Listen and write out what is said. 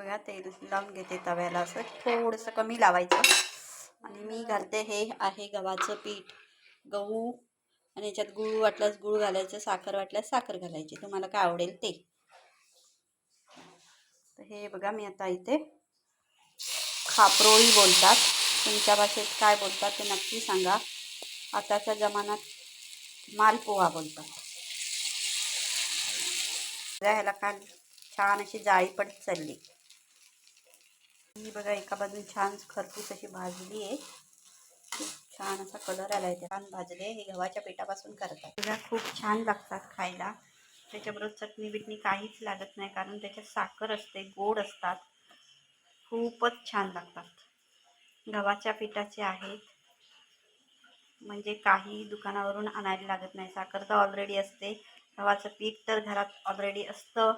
बघा तेल लावून घेते तव्याला, असं थोडंसं कमी लावायचं. आणि मी घालते, हे आहे गव्हाचं पीठ, गहू, आणि याच्यात गूळ वाटल्यास गूळ घालायचं, साखर वाटल्यास साखर घालायची, तुम्हाला काय आवडेल ते. तर हे बघा मी आता इथे खापरोळी बोलतात, तुमच्या भाषेत काय बोलतात ते नक्की सांगा. आताच्या जमान्यात मालपोहा बोलतात. ह्याला काय छान अशी जाळी पडत चालली. ही बघा एका बाजून छान खरपूस अशी भाजली आहे, छान असा कलर आला आहे, छान भाजले. हे गव्हाच्या पिठापासून करतात. बघा खूप छान लागतात खायला. त्याच्याबरोबर चटणी बिटणी काहीच लागत नाही, कारण त्याच्यात साखर असते, गोड असतात, खूपच छान लागतात. गव्हाच्या पिठाचे आहेत, म्हणजे काही दुकानावरून आणायला लागत नाही. साखर तर ऑलरेडी असते, गव्हाचं पीठ तर घरात ऑलरेडी असतं.